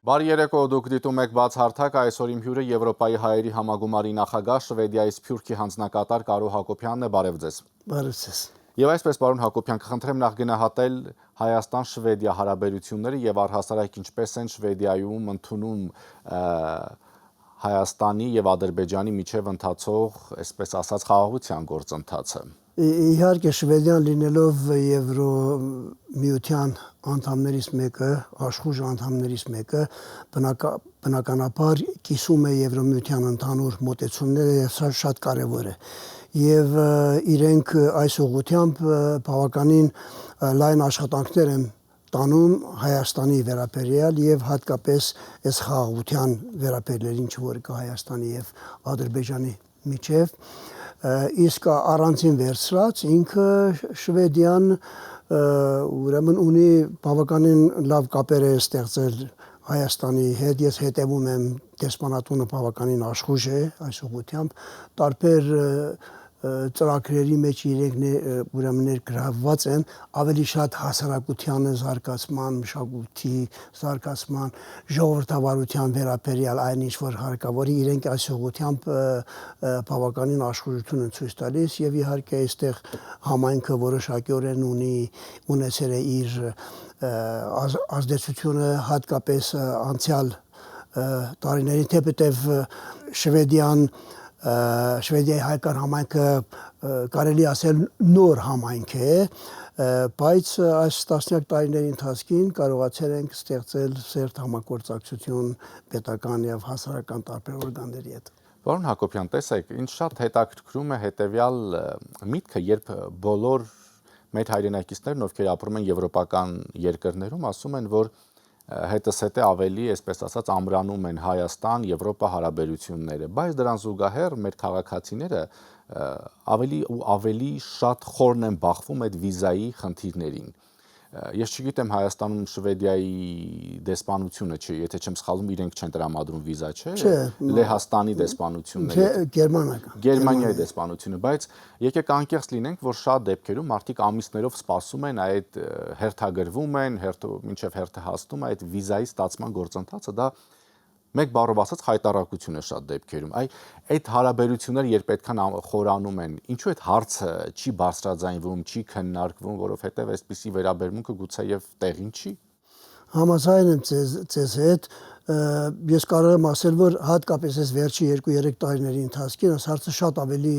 Բարի երեկո, դուք դիտում եք բաց հարթակ, այսօր իմ հյուրը Եվրոպայի հայերի համագումարի նախագահ Շվեդիայի Սփյուռքի հանձնակատար Կարո Հակոբյանն է, բարև ձեզ։ Բարև ձեզ։ Եվ այսպես պարոն Հակոբյան, կխնդրեմ նախ գնահատել Հայաստան-Շվեդիա հարաբերությունները եւ առհասարակ ինչպես են Շվեդիայում ընդունում Հայաստանի եւ Ադրբեջանի միջև ընթացող, այսպես ասած, խաղաղության գործընթացը։ Իհարկե Շվեդիան լինելով Եվրոմիության անդամներից մեկը, աշխուժ անդամներից մեկը, բնականաբար կիսում է Եվրոմիության ընդհանուր մոտեցումները եւ սա շատ կարեւոր է։ Եվ իրենք այս ուղղությամբ բավականին լայն աշխատանքներ են տանում Հայաստանի վերաբերյալ եւ հատկապես այս խաղաղության վերաբերյալ, ինչ որ կա Հայաստանի եւ Ադրբեջանի միջև։ Իսկ առանցին վերցրած ինքը Շվեդիան ուրեմն ունի բավականին լավ կապեր է ստեղծել Հայաստանի հետ, ես հետևում եմ դեսպանատունը բավականին աշխուժ է այս ուղղությամբ, տարբեր ծրագրերի մեջ իրենք ուրեմն ներգրավված են ավելի շատ հասարակության զարգացման, մշակույթի զարգացման, ժողովրդավարության վերաբերյալ այն ինչ որ հարկավոր է, իրենք այս ուղղությամբ բավականին աշխուժություն են ցույց տալիս եւ իհարկե այստեղ համայնքը որոշակիորեն ունեցել է իր ազդեցությունը հատկապես անցյալ տարիներին, թեպետև Շվեդիայի հայկական համայնքը կարելի ասել նոր համայնք է, բայց այս տասնյակ տարիների ընթացքին կարողացել ենք ստեղծել սերտ համագործակցություն պետական եւ հասարակական տարբեր օրգանների հետ։ Պարոն Հակոբյան, տեսեք, ինձ շատ հետաքրքրում է հետեւյալ միտքը, երբ բոլոր մեր հայրենակիցներն, ովքեր ապրում են եվրոպական երկրներում, ասում են, որ հետսհետե ավելի, այսպես ասած, ամրանում են Հայաստան-Եվրոպա հարաբերությունները, բայց դրան զուգահեռ մեր քաղաքացիները ավելի ու ավելի շատ խորն են բախվում այդ վիզայի խնդիրներին։ Ես չգիտեմ Հայաստանում Շվեդիայի դեսպանությունը չի, եթե չեմ սխալվում, իրենք չեն տրամադրում վիզա, չէ՞։ Լեհաստանի դեսպանությունն է։ Գերմանիայի դեսպանությունը, բայց եկեք անկեղծ լինենք, որ շատ դեպքերում մարդիկ ամիսներով սպասում են այդ հերթագրվում են, մինչև հերթը հասնում է այդ վիզայի ստացման գործընթացը, դա մեկ բառով ասած խայտառակություն է շատ դեպքերում։ Այդ հարաբերությունները երբ այդքան խորանում են, ինչու այդ հարցը չի բարձրաձայնվում, չի քննարկվում, որովհետև այսպիսի վերաբերմունքը գուցեև տեղին չի։ Համաձայն եմ ձեզ հետ, ես կարող եմ ասել, որ հատկապես այս վերջի 2-3 տարիների ընթացքին այս հարցը շատ ավելի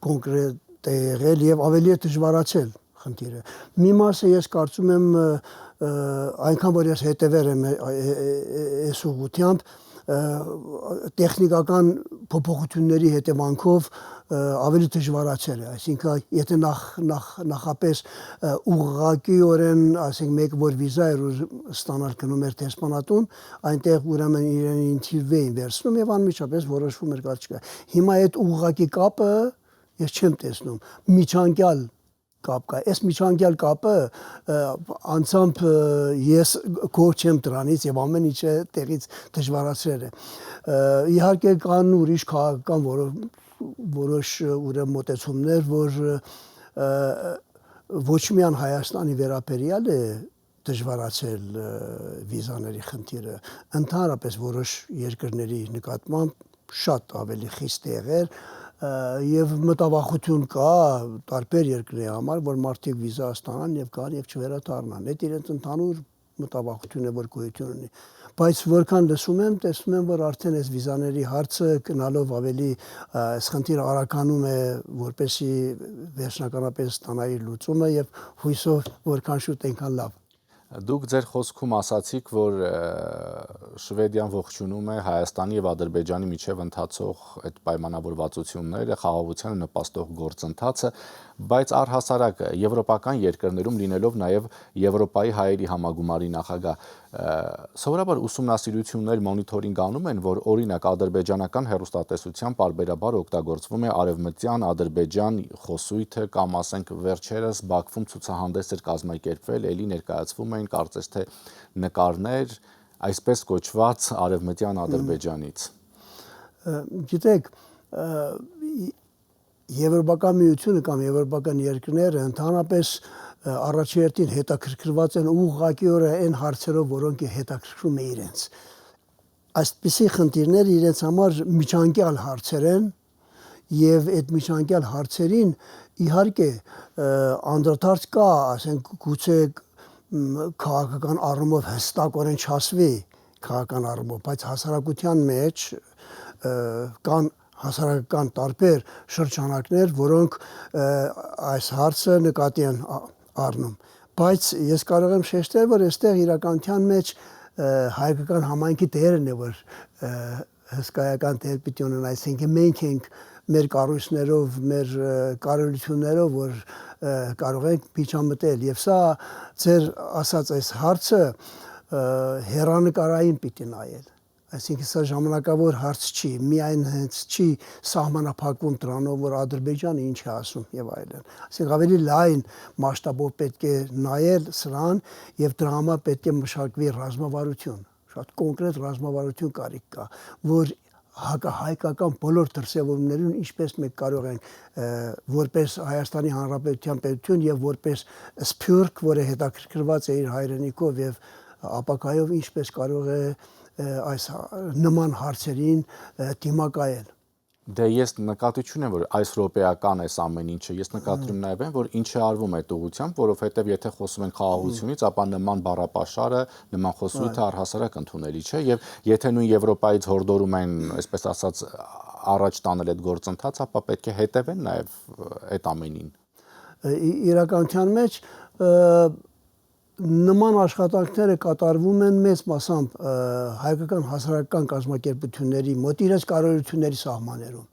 կոնկրետ է եղել եւ ավելի է դժվարացել խնդիրը։ Մի մասը ես կարծում եմ այնքան որ ես հետևել եմ այս ուղղությամբ տեխնիկական փոփոխությունների հետևանքով ավելի դժվարացել է, այսինքն եթե նախապես ուղղակիորեն, ասենք մեկ որ վիզա էր ստանալ գնում էր դեսպանատուն, այնտեղ ուրեմն իրեն թիվ էին վերցնում եւ անմիջապես որոշվում էր կա։ Հիմա այդ ուղղակի կապը ես չեմ տեսնում, միջանկյալ կապ կա։ Այս միջանկյալ կապը անցամբ ես գոհ չեմ դրանից եւ ամեն ինչը տեղից դժվարացրել է։ Իհարկե կան ուրիշ քաղաքական որոշ ուրեմն մոտեցումներ, որ ոչ միայն Հայաստանի վերաբերյալ է դժվարացել վիզաների խնդիրը, ընդհանրապես որոշ երկրների նկատմամբ շատ ավելի խիստ է եղել եւ մտավախություն կա տարբեր երկրների համար, որ մարդիկ վիզա ստանան եւ գան եւ չվերադառնան։ Այդ իրենց ընդհանուր մտավախություն է, որ գոյություն ունի։ Բայց որքան լսում եմ, տեսնում եմ, որ արդեն այս վիզաների հարցը գնալով ավելի այս խնդիրը արագանում է, որպեսզի վերջնականապես ստանա իր լուծումը եւ հույսով որքան շուտ այնքան լավ։ Դուք ձեր խոսքում ասացիք, որ Շվեդիան ողջունում է Հայաստանի եւ Ադրբեջանի միջև ընթացող այդ պայմանավորվածությունները, խաղաղությանը նպաստող գործընթացը, բայց առհասարակ եվրոպական երկրներում լինելով նաեւ Եվրոպայի հայերի համագումարի նախագահ, սովորաբար ուսումնասիրություններ մոնիթորինգ անում են, որ օրինակ ադրբեջանական հեռուստատեսության պարբերաբար օգտագործվում է արևմտյան Ադրբեջան խոսույթը կամ ասենք վերջերս Բաքվում ցուցահանդես էր կազմակերպվել, ելի ներկայացվում են կարծես թե նկարներ այսպես կոչված արևմտյան Ադրբեջանից։ Գիտեք, Եվրոպական միությունը կամ եվրոպական երկրները ընդհանրապես առաջերտին հետաքրքրված են ուղղակիորեն այն հարցերով, որոնք հետաքրքրում է իրենց։ Այսպիսի խնդիրներ իրենց համար միջանկյալ հարցեր են եւ այդ միջանկյալ հարցերին իհարկե անդրադարձ կա, ասենք գուցե քաղաքական առումով հստակորեն չասվի քաղաքական առումով, բայց հասարակության մեջ կան հասարակական տարբեր շրջանակներ, որոնք այս հարցը նկատի են առնում, բայց ես կարող եմ շեշտել, որ այստեղ իրականության մեջ հայկական համայնքի դերն է, որ հսկայական դեր պիտի ունենա, այսինքն մենք ենք մեր կառույցներով, մեր կարողություններով, որ կարող ենք միջամտել եւ սա ձեր ասած այս հարցը հերանեկարային պիտի նայել, այսինքն սա ժամանակավոր հարց չի, միայն հենց չի սահմանափակվում դրանով, որ Ադրբեջանը ինչ է ասում եւ այլն, այսինքն ավելի լայն մասշտաբով պետք է նայել սրան եւ դրա համար պետք է մշակվի ռազմավարություն, շատ կոնկրետ ռազմավարություն կարիք կա, որ հայկական բոլոր դրսևորումներուն ինչպես մենք կարող ենք որպես Հայաստանի Հանրապետության պետություն եւ որպես սփյուռք, որը հետաքրքրված է իր հայրենիքով եւ ապակայով ինչպես կարող է այս նման հարցերին դիմակայել։ Դե ես նկատի չունեմ, որ այս ռոպեական էս ամեն ինչը, ես նկատի ունեմ նաև այն, որ ինչ է արվում այդ ուղղությամբ, որովհետև եթե խոսում ենք խաղաղությունից, ապա նման բառապաշարը, նման խոսույթը առհասարակ ընդունելի չէ, եւ եթե նույն Եվրոպայից հորդորում են, այսպես ասած, առաջ տանել այդ գործընթացը, ապա պետք է հետևեն նաև այդ ամենին։ Իրականության մեջ նման աշխատանքները կատարվում են մեծ մասամբ հայկական հասարակական կազմակերպությունների մոտ իրենց կարողությունների սահմաններում,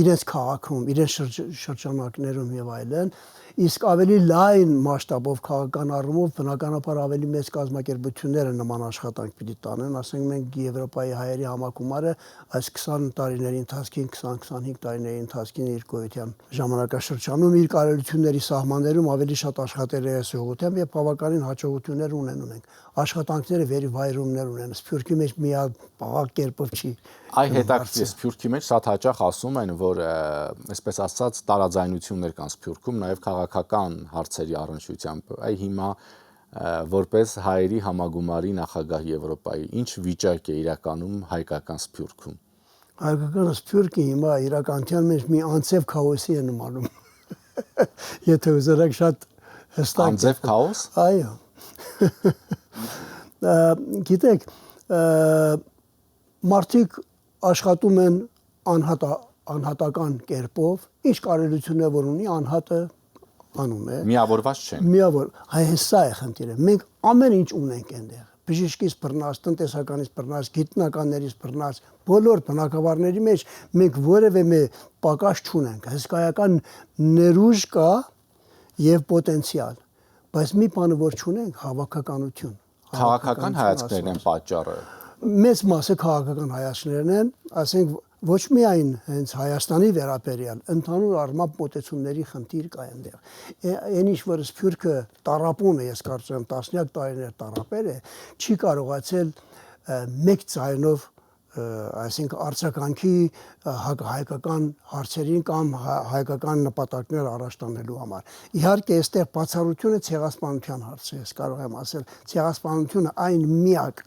իրենց քաղաքում, իրենց շրջանակներում եւ այլն, իսկ ավելի լայն մասշտաբով քաղաքական առումով բնականաբար ավելի մեծ կազմակերպությունները նման աշխատանք պիտի տանեն, ասենք մենք Եվրոպայի հայերի համակումարը այս 20 տարիների ընթացքին, 20-25 տարիների ընթացքին իր գոյության ժամանակաշրջանում իր կարողությունների սահմաններում ավելի շատ աշխատել է այս ուղղությամբ եւ բավականին հաջողություններ ունենում ենք, աշխատանքները վերիվայրումներ ունեն, Սփյուռքի մեջ միապաղաղ կերպով չի։ Այ հետաքրքիր է, Սփյուռքի մեջ շատ հաճախ ասում են, որ այսպես ասած տարաձայնություններ կան Սփյուռքում, նաև քաղաքական հարցերի առնչությամբ։ Այ հիմա որպես հայերի համագումարի նախագահ Եվրոպայի, ինչ վիճակ է իրականում հայկական Սփյուռքում։ Հայկական Սփյուռքը հիմա իրականության մեջ մի անձև քաոսի է նմանում։ Եթե ուզենաք շատ հստակ։ Անձև քաոս։ Այո։ Գիտեք, մարդիկ աշխատում են անհատական կերպով, ինչ կարողություններ որ ունի անհատը անում է։ Միավորված չեն։ Միավոր, հենց սա է խնդիրը։ Մենք ամեն ինչ ունենք այնտեղ։ Բժիշկից բռնած, տնտեսականից բռնած, գիտնականներից բռնած, բոլոր բնակավարների մեջ մենք որևէ մի պակաս չունենք։ Հսկայական ներուժ կա եւ պոտենցիալ, բայց մի բանը որ չունենք, հավաքականություն։ Քաղաքական հայացքներն են պատճառը։ Մեծ մասը քաղաքական հայացքներն են, ասենք ոչ միայն հենց Հայաստանի վերաբերյալ, ընդհանուր առմամբ մոտեցումների խնդիր կա այնտեղ։ Այն ինչ որ Սփյուռքը տառապում է, ես կարծում եմ տասնյակ տարիներ տառապել է, չի կարողացել մեկ ձայնով, այսինքն արձագանքի հայկական հարցերին կամ հայկական նպատակներ առաջ տանելու համար։ Իհարկե, այստեղ բացառությունը ցեղասպանության հարցը է, ես կարող եմ ասել, ցեղասպանությունը այն միակ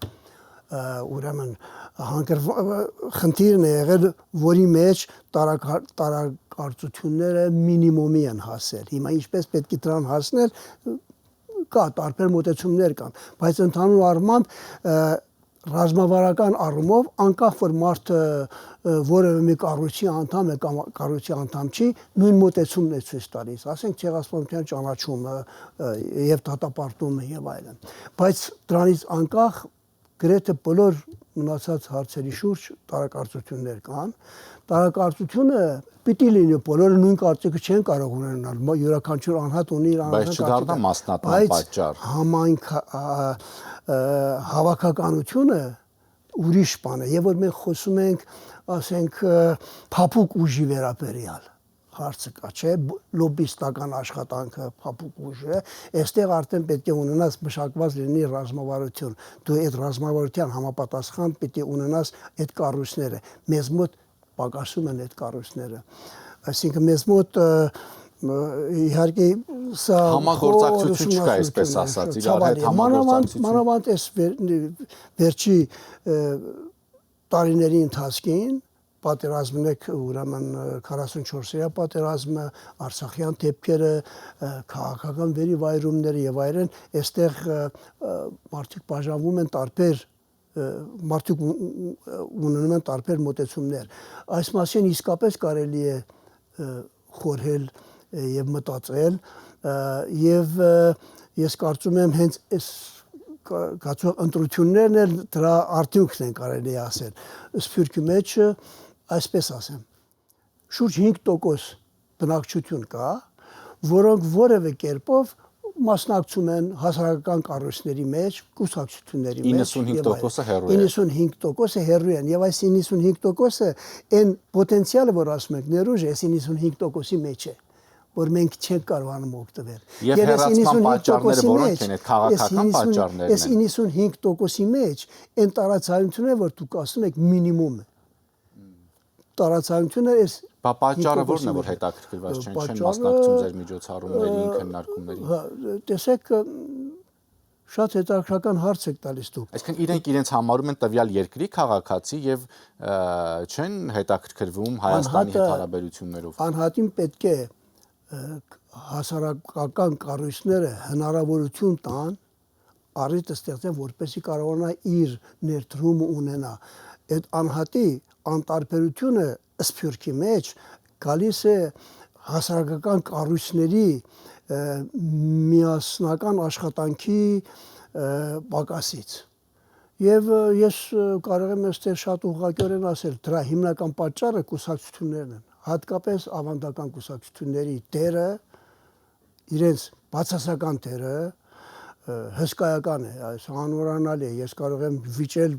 ուրեմն խնդիրն է եղել, որի մեջ տարակարծությունները մինիմումի են հասել։ Հիմա ինչպես պետք է դրան հասնել, կա տարբեր մոտեցումներ կան, բայց ընդհանուր առմամբ ռազմավարական առումով անկախ որ մարդը որևէ մի կառույցի անդամ է կամ կառույցի անդամ չի, նույն մոտեցումն է ցույց տալիս, ասենք ցեղասպանության ճանաչումը եւ դատապարտումը եւ այլն։ Բայց դրանից անկախ գրեթե բոլոր մնացած հարցերի շուրջ տարակարծություններ կան։ Տարակարծությունը պիտի լինի, բոլորը նույն կարծիքը չեն կարող ունենալ, յուրաքանչյուր անհատ ունի իր անհատ կարծիքը, բայց չդառնա մասնատման պատճառ։ Համայնք հավաքականությունը ուրիշ բան է, եւ որ մենք խոսում ենք, ասենք, փափուկ ուժի վերաբերյալ հարցը կա, չէ, լոբիստական աշխատանքը փափուկ ուժ է, այստեղ արդեն պետք է ունենաս մշակված լինի ռազմավարություն, դու այդ ռազմավարության համապատասխան պիտի ունենաս այդ կառույցները, մեզ մոտ պակասում են այդ կառույցները, այսինքն մեզ մոտ իհարկե սա համագործակցություն չկա, այսպես ասած, իրար հետ համագործակցություն։ Մանավանդ այս վերջի տարիների ընթացքին պատերազմն եք ուրեմն 44-րդ պատերազմը, Արցախյան դեպքերը, քաղաքական վերիվայրումները եւ այլն, այստեղ մարդիկ բաժանվում են տարբեր մարդիկ ունենում են տարբեր մոտեցումներ։ Այս մասին իսկապես կարելի է խորհել եւ մտածել եւ ես կարծում եմ հենց այս գացող ընտրություններն էլ դրա արդյունքն են կարելի ասել։ Սփյուռքի մեջ այսպես ասեմ, շուրջ 5% բնակչություն կա, որոնք որևէ կերպով մասնակցում են հասարակական կառույցների մեջ, կուսակցությունների մեջ 95%-ը հեռու են։ 95%-ը հեռու են եւ այս 95%-ը այն պոտենցիալը, որ ասում ենք, ներուժ է 95%-ի մեջ է, որ մենք չենք կարողանում օգտվել։ Եվ հեռացման պատճառները որոնք են, այդ քաղաքական պատճառներն են։ Այս 95%-ի մեջ այն տարածայինությունը, որ դուք ասում եք մինիմում է։ Տարածայինությունը այս պատճառը որն է, որ հետաքրքրված չեն մասնակցում ձեր միջոցառումներին, քննարկումներին։ Տեսեք, շատ հետաքրքրական հարց եք տալիս դուք։ Այսինքն իրենք իրենց համարում են տվյալ երկրի քաղաքացի եւ չեն հետաքրքրվում Հայաստանի հետ հարաբերություններով։ Անհատին պետք է հասարակական կառույցները հնարավորություն տան առիթ ստեղծեն, որպեսզի կարողանա իր ներդրումը ունենա։ Այդ անհատի անտարբերությունը Սփյուռքի մեջ գալիս է հասարակական կառույցների միասնական աշխատանքի պակասից։ Եվ ես կարող եմ այստեղ շատ ուղղակիորեն ասել, դրա հիմնական պատճառը կուսակցություններն են, հատկապես ավանդական կուսակցությունների դերը, իրենց բացասական դերը հսկայական է, այս անորանալի է, ես կարող եմ վիճել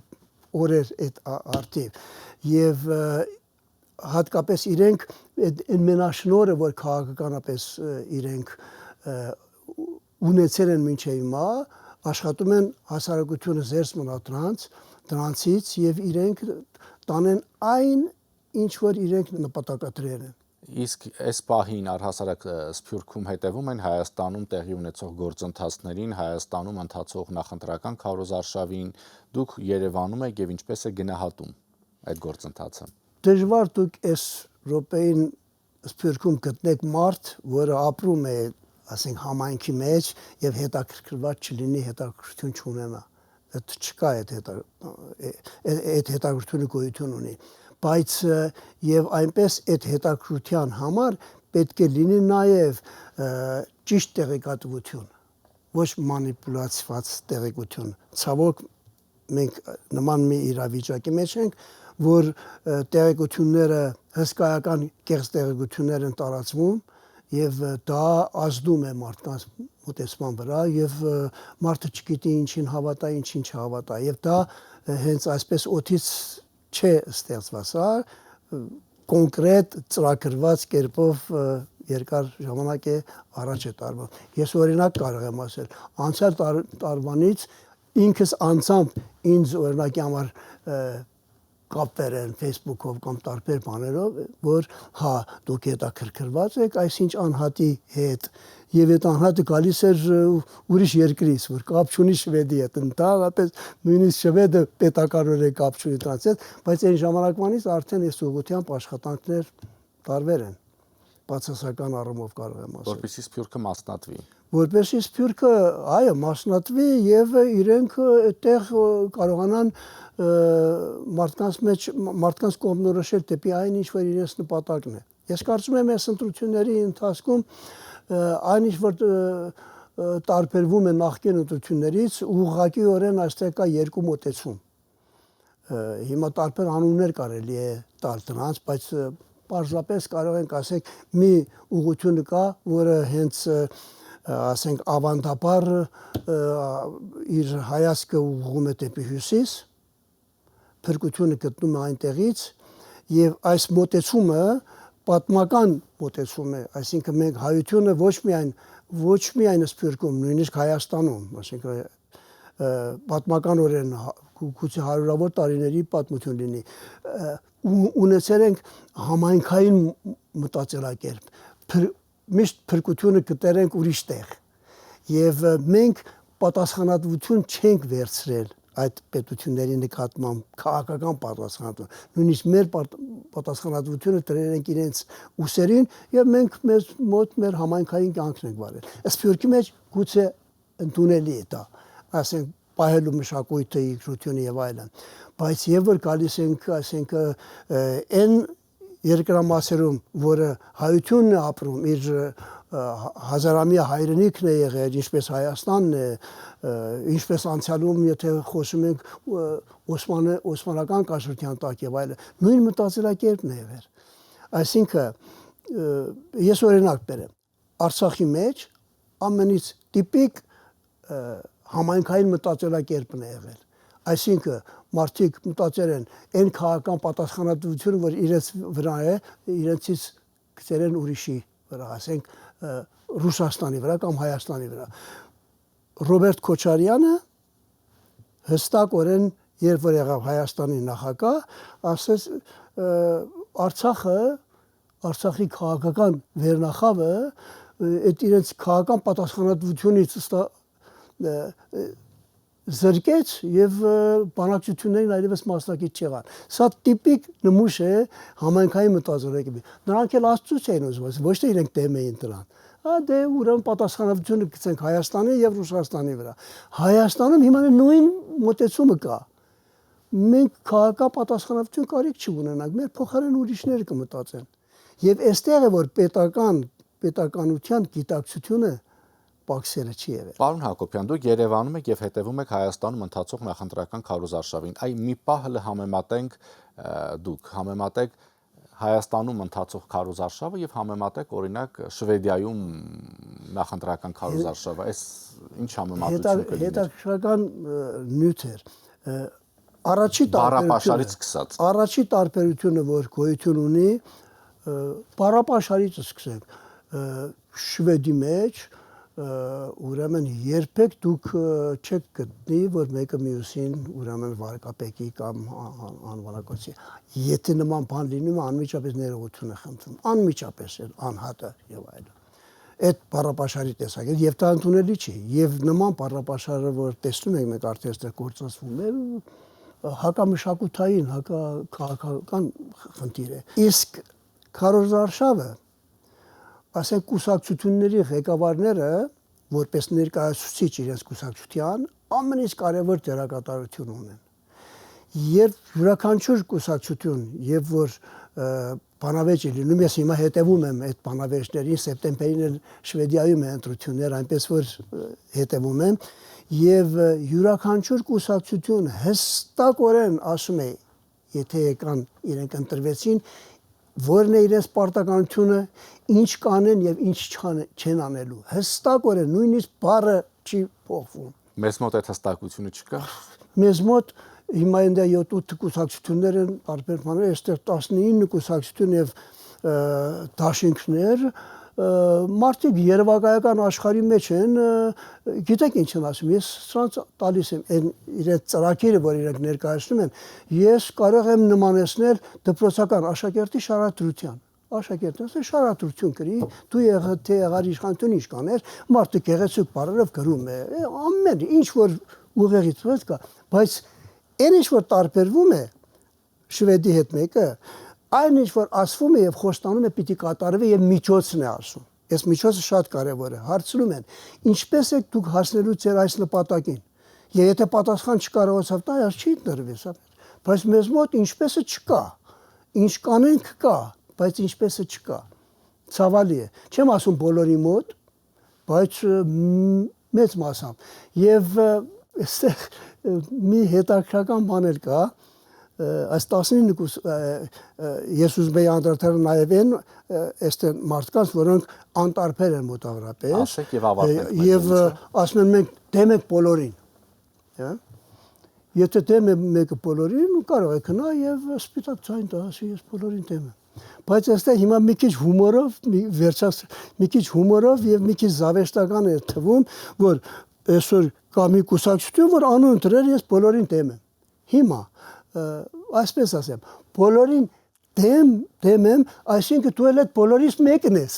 օրեր այդ արդիվ եւ հատկապես իրենք այդ մենաշնորհը, որ քաղաքականապես իրենք ունեցել են մինչև հիմա, աշխատում են հասարակությունը զերծ մնա դրանցից եւ իրենք տանեն այն, ինչ որ իրենք նպատակադրել են։ Իսկ այս պահին առհասարակ Սփյուռքում հետևում են Հայաստանում տեղի ունեցող գործընթացներին, Հայաստանում ընթացող նախընտրական քարոզարշավին, դուք Երևանում եք եւ ինչպես է գնահատում այդ գործընթացը։ Դժվար դուք այս րոպեին Սփյուռքում գտնեք մարդ, որը ապրում է, ասենք, համայնքի մեջ եւ հետաքրքրված չլինի, հետաքրքրություն չունենա։ Այդ չկա այդ հետաքրքրությունը գոյություն ունի։ Բայց եւ այնպես այդ հետաքրքրության համար պետք է լինի նաեւ ճիշտ տեղեկատվություն, ոչ մանիպուլացված տեղեկություն։ Ցավոք մենք նման մի իրավիճակի մեջ ենք, որ տեղեկությունները հսկայական կեղծ տեղեկություններ են տարածվում եւ դա ազդում է մարդկանց մոտեցման վրա եւ մարդը չգիտի ինչին հավատա, ինչին չհավատա եւ դա հենց այսպես օթից չէ ստեղծված, կոնկրետ ծրագրված կերպով երկար ժամանակ է առաջ է տարվում։ Ես օրինակ կարող եմ ասել, անցյալ տարվանից ինքս անձամբ ինձ օրինակի համար կապեր են Facebook-ով կամ տարբեր բաներով, որ հա դուք հետաքրքրված եք այսինչ անհատի հետ եւ այդ անհատը գալիս էր ուրիշ երկրից, որ կապ չունի Շվեդի հետ, ընդհանրապես նույնիսկ Շվեդը պետականորեն կապ չունի դրանց հետ, բայց այն ժամանակվանից արդեն այս ուղղությամբ աշխատանքներ տարբեր են, բացասական առումով կարող եմ ասել։ Որպեսզի Սփյուռքը մասնատվի։ Որպեսզի Սփյուռքը, այո, մասնատվի եւ իրենք այդտեղ կարողանան մարդկանց կողմնորոշել դեպի այն, ինչ որ իրենց նպատակն է։ Ես կարծում եմ, այս ընտրությունների ընթացքում այն ինչ որ տարբերվում է նախկին ընտրություններից, ուղղակիորեն այստեղ կա երկու մոտեցում։ Հիմա տարբեր անուններ կարելի է տալ դրանց, բայց պարզապես կարող ենք ասենք մի ուղղություն կա, որը հենց ասենք ավանդաբար իր հայացքը ուղղում է դեպի հյուսիս, փրկությունը գտնում է այնտեղից եւ այս մոտեցումը պատմական մոտեցում է, այսինքն մենք հայությունը ոչ միայն Սփյուռքում, նույնիսկ Հայաստանում, այսինքն պատմականորեն գուցե հարյուրավոր տարիների պատմություն լինի, ունեցել ենք համայնքային մտածելակերպ, միշտ փրկությունը գտել ենք ուրիշ տեղ եւ մենք պատասխանատվություն չենք վերցրել այդ պետությունների նկատմամբ քաղաքական պատասխանատվություն, նույնիսկ մեր պատասխանատվությունը դրել ենք իրենց ուսերին եւ մենք մեզ մոտ մեր համայնքային կյանքն ենք վարել։ Սփյուռքի մեջ գուցե ընդունելի է դա, ասենք պահելու մշակույթը, ինքնությունը եւ այլն, բայց եւ որ գալիս ենք, ասենք այն երկրամասերում, որը հայությունն է ապրում, իր հազարամյա հայրենիքն է եղել, ինչպես Հայաստանն է, ինչպես անցյալում, եթե խոսում ենք օսմանական կաշառության տակ եւ այլն, նույն մտածելակերպն է եղել։ Այսինքն ես օրինակ բերեմ, Արցախի մեջ ամենից տիպիկ համայնքային մտածելակերպն է եղել։ Այսինքն մարդիկ մտածել են այն քաղաքական պատասխանատվությունը, որ իրենց վրա է, իրենցից գցել են ուրիշի վրա, ասենք Ռուսաստանի վրա կամ Հայաստանի վրա։ Ռոբերտ Քոչարյանը հստակորեն, երբ որ եղավ Հայաստանի նախագահ, ասեց Արցախի քաղաքական վերնախավը այդ իրենց քաղաքական պատասխանատվությունից զրկեց եւ բանակցություններին այլևս մասնակից չեղան։ Սա տիպիկ նմուշ է համայնքային մտածելակերպի։ Նրանք էլ աստծուց էին ուզում, ոչ թե իրենք դեմ էին դրան։ Դե ուրեմն պատասխանատվությունը գցենք Հայաստանի եւ Ռուսաստանի վրա։ Հայաստանում հիմա նույն մոտեցումը կա։ Մենք քաղաքական պատասխանատվություն կարիք չունենանք, մեր փոխարեն ուրիշները կմտածեն։ Եվ այստեղ է որ պետականության գիտակցությունը պակսերը չի եղել։ Պարոն Հակոբյան, դուք Երևանում եք եւ հետեւում եք Հայաստանում ընթացող նախընտրական քարոզարշավին։ Այ մի պահ համեմատենք դուք համեմատեք Հայաստանում ընթացող քարոզարշավը եւ համեմատեք օրինակ Շվեդիայում նախընտրական քարոզարշավը։ Այս ինչ համեմատություն կլինի։ Հետաքրքրական նյութ էր։ Առաջի տարբերությունը, որ գոյություն ունի, բառապաշարից սկսենք։ Շվեդի մեջ ուրեմն երբեք դուք չեք գտնի, որ մեկը մյուսին ուրեմն վարկապետի կամ անվանակոչի։ Եթե նման բան լինում է, անմիջապես ներողություն է խնդրում, անմիջապես անհատը եւ այլն։ Այդ բառապաշարի տեսակետ եւ դա ընդունելի չի։ Եվ նման բառապաշարը, որ տեսնում ենք, մենք արդեն այստեղ գործածվում է, հակամշակութային, հակաքաղաքական խնդիր է։ Իսկ քարոզարշավը, ասենք կուսակցությունների ղեկավարները, որպես ներկայացուցիչ իրենց կուսակցության, ամենից կարևոր դերակատարություն ունեն։ Երբ յուրաքանչյուր կուսակցություն, եւ որ բանավեճ է լինում, ես հիմա հետևում եմ այդ բանավեճներին, սեպտեմբերին էլ Շվեդիայում է ընտրություններ, այնպես որ հետևում եմ, եւ յուրաքանչյուր կուսակցություն հստակորեն ասում է, եթե եկան իրենք ընտրվեցին, որն է իրենց պարտականությունը, ինչ կանեն եւ ինչ չեն անելու։ Հստակորեն նույնիսկ բառը չի փոխվում։ Մեզ մոտ այդ հստակությունը չկա։ Մեզ մոտ հիմա այնտեղ 7-8 կուսակցություններ են, տարբեր բաներ, այստեղ 19 կուսակցություն եւ դաշինքներ, մարդիկ երևակայական աշխարհի մեջ են, գիտեք ինչ եմ ասում, ես սրանց տալիս եմ այն իրենց ծրագիրը, որ իրենք ներկայացնում են, ես կարող եմ նմանեցնել դպրոցական աշակերտի շարադրության։ Աշակերտը շարադրություն կրի, դու եղար իշխանություն ինչ կաներ, մարդը գեղեցիկ բառերով գրում է, ամեն ինչ որ ուղեղից պես կա, բայց այն ինչ որ տարբերվում է Շվեդի հետ մեկը, այն ինչ որ ասվում է եւ խոստանում է պիտի կատարվի եւ միջոցն է ասում։ Այս միջոցը շատ կարեւոր է։ Հարցնում են, ինչպես եք դուք հասնելու ձեր այս նպատակին։ Եվ եթե պատասխան չկարողացավ տալ, այս չի դրվի, սա։ Բայց մեզ մոտ ինչպեսը չկա։ Ինչ կանենք կա, բայց ինչպեսը չկա։ Ցավալի է։ Չեմ ասում բոլորի մոտ, բայց մեծ մասամբ։ Եւ այստեղ մի հետաքրքրական բան էլ կա, այս 19 ես ուզում եի անդրադառնալ նաև այն այստեղ մարդկանց, որոնք անտարբեր են մոտավորապես։ Ասեք եւ ավարտենք։ Եվ ասում են մենք դեմ ենք բոլորին։ Հա։ Եթե դեմ է մեկը բոլորին, կարող է գնա եւ սպիտակ ցայն տա, ասի ես բոլորին դեմ եմ։ Բայց այստեղ հիմա մի քիչ հումորով, մի քիչ հումորով եւ մի քիչ զավեշտական է թվում, որ այսօր կա մի կուսակցություն, որ անուն դրել ես բոլորին դեմ եմ։ Հիմա այսպես ասեմ, բոլորին դեմ եմ, այսինքն դու էլ այդ բոլորից մեկն ես։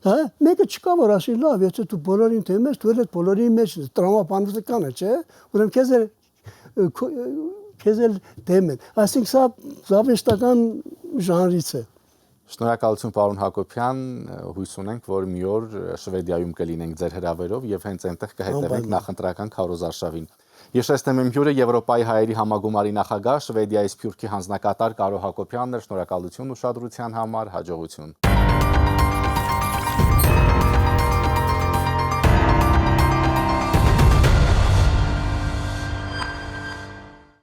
Հա, մեկը չկա որ ասի լավ, եթե դու բոլորին դեմ ես, դու էլ այդ բոլորի մեջ ես, տրամաբանական է, չէ՞։ Ուրեմն քեզ քեզ էլ դեմ են։ Այսինքն սա զավեշտական ժանրից է։ Շնորհակալություն պարոն Հակոբյան, հույս ունենք, որ մի օր Շվեդիայում կլինենք ձեր հրավերով եւ հենց այնտեղ կհետևենք նախընտրական քարոզարշավին։ Եշեստեմ իմ հյուրը Եվրոպայի հայերի համագումարի նախագահ Շվեդիայի Սփյուռքի հանձնակատար Կարո Հակոբյանն էր։ Շնորհակալություն ուշադրության համար, հաջողություն։